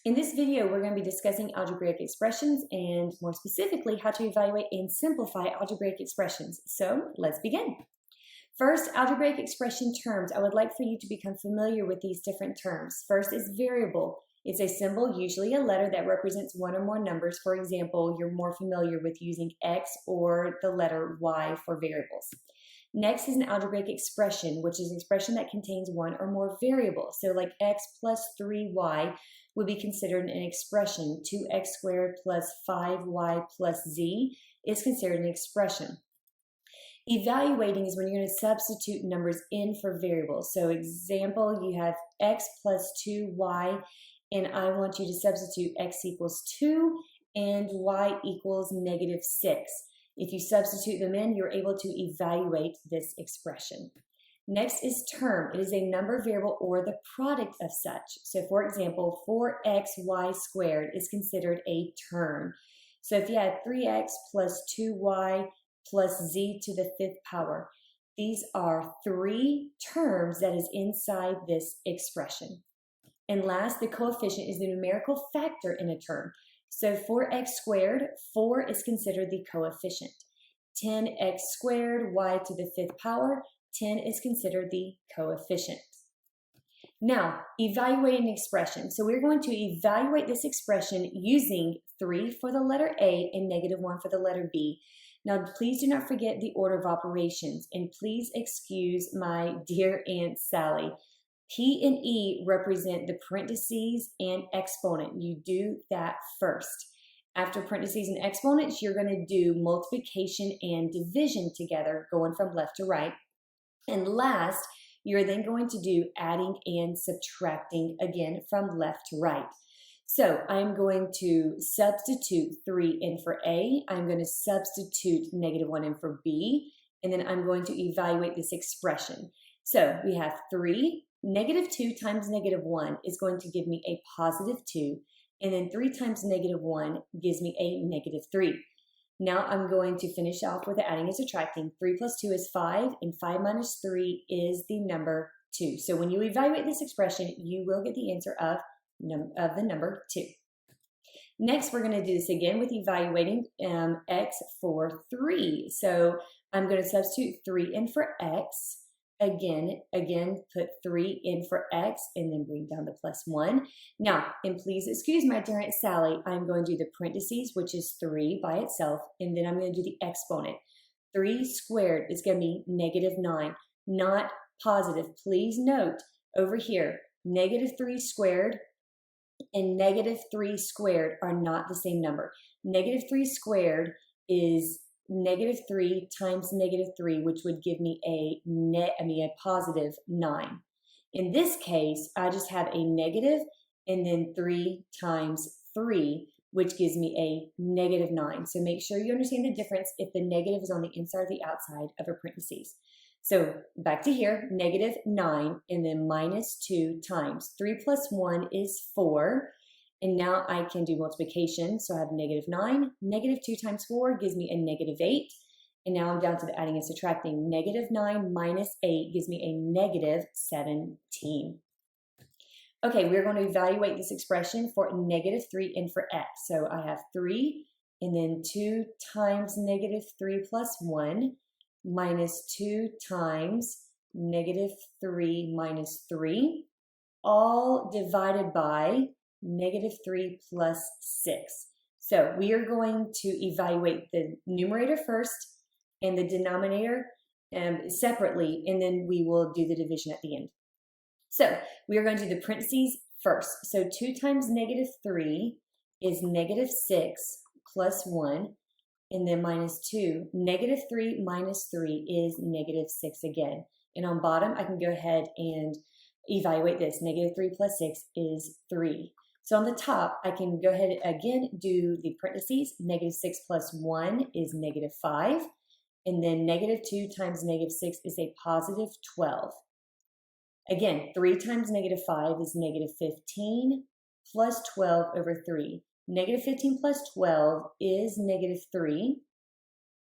In this video, we're going to be discussing algebraic expressions and more specifically, how to evaluate and simplify algebraic expressions. So let's begin. First, algebraic expression terms. I would like for you to become familiar with these different terms. First is variable. It's a symbol, usually a letter that represents one or more numbers. For example, you're more familiar with using X or the letter Y for variables. Next is an algebraic expression, which is an expression that contains one or more variables. So like x plus 3y would be considered an expression. 2x squared plus 5y plus z is considered an expression. Evaluating is when you're going to substitute numbers in for variables. So example, you have x plus 2y, and I want you to substitute x equals 2 and y equals negative 6. If you substitute them in, you're able to evaluate this expression. Next is term. It is a number variable or the product of such. So for example, 4xy squared is considered a term. So if you had 3x plus 2y plus z to the 5th power, these are three terms that is inside this expression. And last, the coefficient is the numerical factor in a term. So 4x squared, 4 is considered the coefficient. 10x squared, y to the 5th power, 10 is considered the coefficient. Now, evaluate an expression. So we're going to evaluate this expression using 3 for the letter A and -1 for the letter B. Now, please do not forget the order of operations, and please excuse my dear Aunt Sally. P and E represent the parentheses and exponent. You do that first. After parentheses and exponents, you're going to do multiplication and division together, going from left to right. And last, you're then going to do adding and subtracting again from left to right. So I'm going to substitute 3 in for A. I'm going to substitute -1 in for B. And then I'm going to evaluate this expression. So we have 3. -2 times -1 is going to give me a +2, and then 3 times -1 gives me a -3. Now I'm going to finish off with the adding and subtracting. 3 plus 2 is 5, and 5 minus 3 is the number 2. So when you evaluate this expression, you will get the answer of the number 2. Next, we're going to do this again with evaluating x for 3. So I'm going to substitute 3 in for x. Again, put 3 in for x and then bring down the +1. Now, and please excuse my dear Aunt Sally, I'm going to do the parentheses, which is 3 by itself, and then I'm going to do the exponent. 3 squared is going to be -9, not positive. Please note over here, -3 squared and -3 squared are not the same number. -3 squared is -3 times -3, which would give me a +9. In this case, I just have a negative and then 3 times 3, which gives me a -9. So make sure you understand the difference if the negative is on the inside or the outside of a parentheses. So back to here, -9 and then -2 times 3 plus 1 is 4. And now I can do multiplication. So I have -9. -2 times 4 gives me a -8. And now I'm down to the adding and subtracting. -9 minus 8 gives me a -17. Okay, we're going to evaluate this expression for -3 and for x. So I have 3 and then 2 times -3 plus 1 minus 2 times -3 minus 3, all divided by -3 plus 6. So we are going to evaluate the numerator first and the denominator separately, and then we will do the division at the end. So we are going to do the parentheses first. So 2 times -3 is -6 plus 1, and then -2. -3 minus 3 is -6 again. And on bottom, I can go ahead and evaluate this. -3 plus 6 is 3. So on the top, I can go ahead and again do the parentheses. -6 plus 1 is -5. And then -2 times -6 is a +12. Again, 3 times -5 is -15 plus 12 over 3. -15 plus 12 is -3.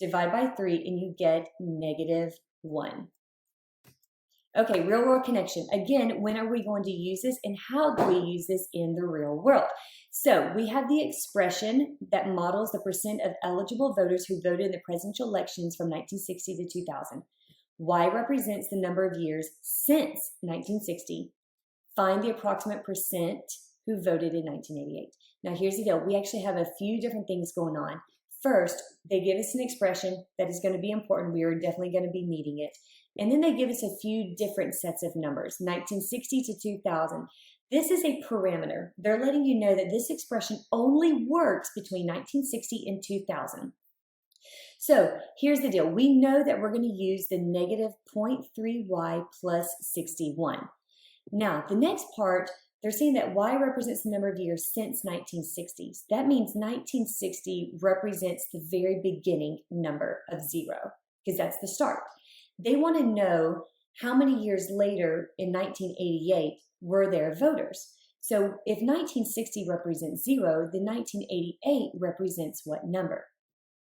Divide by 3 and you get -1. Okay, real world connection. Again, when are we going to use this and how do we use this in the real world? So we have the expression that models the percent of eligible voters who voted in the presidential elections from 1960 to 2000. Y represents the number of years since 1960. Find the approximate percent who voted in 1988. Now here's the deal. We actually have a few different things going on. First, they give us an expression that is going to be important. We are definitely going to be needing it. And then they give us a few different sets of numbers, 1960 to 2000. This is a parameter. They're letting you know that this expression only works between 1960 and 2000. So here's the deal. We know that we're going to use the negative 0.3y plus 61. Now, the next part, they're saying that y represents the number of years since 1960s. That means 1960 represents the very beginning number of 0, because that's the start. They want to know how many years later in 1988 were there voters. So if 1960 represents 0, then 1988 represents what number?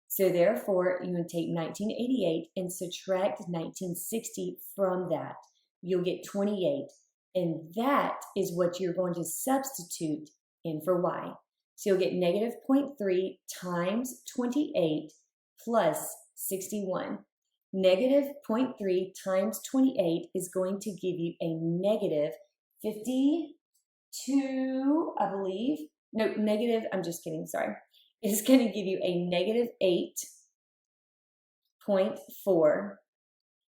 So therefore, you're going to take 1988 and subtract 1960 from that. You'll get 28. And that is what you're going to substitute in for y. So you'll get negative 0.3 times 28 plus 61. Negative 0.3 times 28 is going to give you a negative 52, I believe. No, negative, I'm just kidding, sorry. It's going to give you a negative 8.4.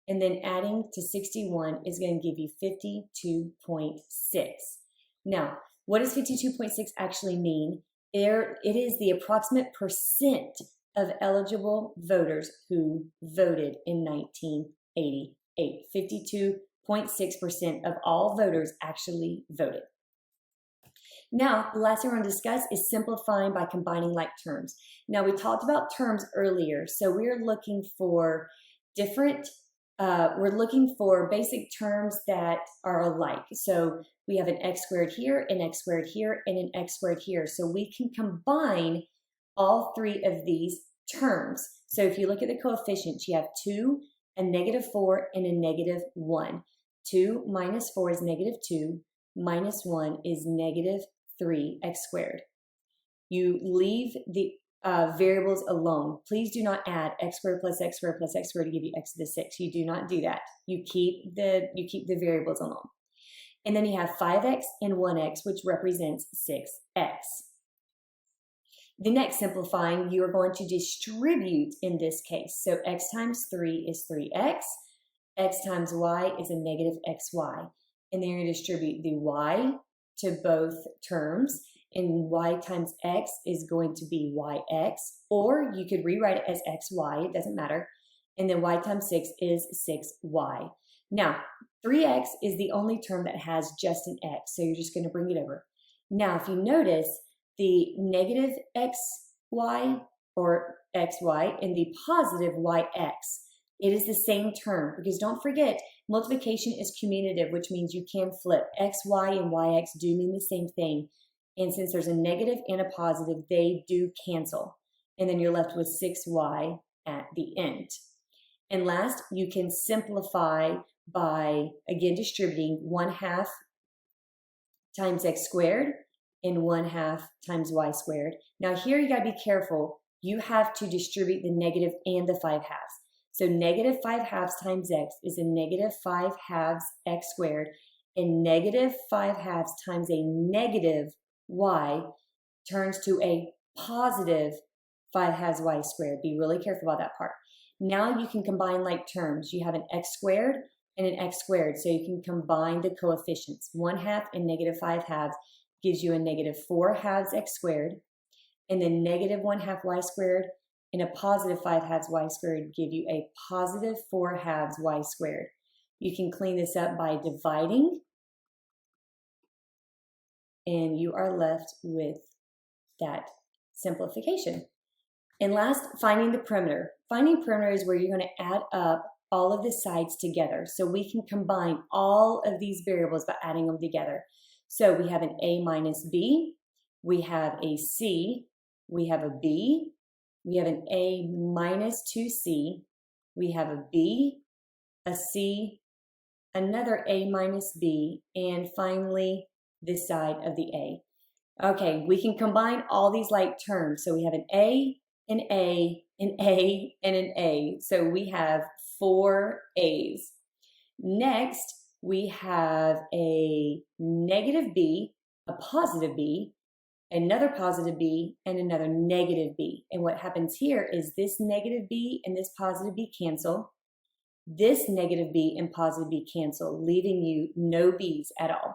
And then adding to 61 is going to give you 52.6. Now, what does 52.6 actually mean? It is the approximate percent of eligible voters who voted in 1988. 52.6% of all voters actually voted. Now, the last thing we're going to discuss is simplifying by combining like terms. Now, we talked about terms earlier, so we're looking for we're looking for basic terms that are alike. So we have an x squared here, an x squared here, and an x squared here. So we can combine all three of these terms. So if you look at the coefficients, you have 2, a negative 4, and a negative 1. 2 minus 4 is negative 2, minus 1 is negative 3x squared. You leave the variables alone. Please do not add x squared plus x squared plus x squared to give you x to the 6. You do not do that. You keep the variables alone. And then you have 5x and 1x, which represents 6x. The next simplifying, you are going to distribute in this case. So x times 3 is 3x. X times y is a negative xy. And then you're going to distribute the y to both terms. And y times x is going to be yx, or you could rewrite it as xy, it doesn't matter. And then y times 6 is 6y. Now, 3x is the only term that has just an x, so you're just going to bring it over. Now, if you notice, the negative xy or xy and the positive yx, it is the same term, because don't forget, multiplication is commutative, which means you can flip. xy and yx do mean the same thing. And since there's a negative and a positive, they do cancel. And then you're left with 6y at the end. And last, you can simplify by, again, distributing 1/2 times x squared and 1/2 times y squared. Now here you gotta be careful. You have to distribute the negative and the 5/2. So negative 5/2 times x is a negative 5/2 x squared, and negative 5/2 times a negative y turns to a positive 5/2 y squared. Be really careful about that part. Now you can combine like terms. You have an x squared and an x squared, so you can combine the coefficients. 1/2 and negative 5/2 gives you a negative 4/2 x squared, and then negative 1/2 y squared and a positive 5/2 y squared give you a positive 4/2 y squared. You can clean this up by dividing, and you are left with that simplification. And last, finding the perimeter. Finding perimeter is where you're going to add up all of the sides together. So we can combine all of these variables by adding them together. So we have an a minus b, we have a c, we have a b, we have an a minus 2c, we have a b, a c, another A minus B, and finally this side of the A. Okay, we can combine all these like terms. So we have an A, an A, an A, and an A. So we have 4 A's. Next, we have a negative B, a positive B, another positive B, and another negative B. And what happens here is this negative B and this positive B cancel. This negative B and positive B cancel, leaving you no B's at all.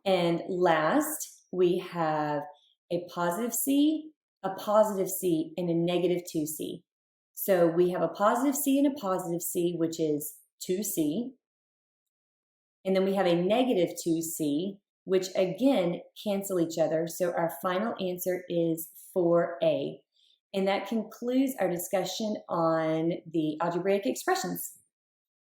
And last, we have a positive C, and a negative 2C. So we have a positive C and a positive C, which is 2C. And then we have a negative 2C, which again cancel each other. So our final answer is 4A. And that concludes our discussion on the algebraic expressions.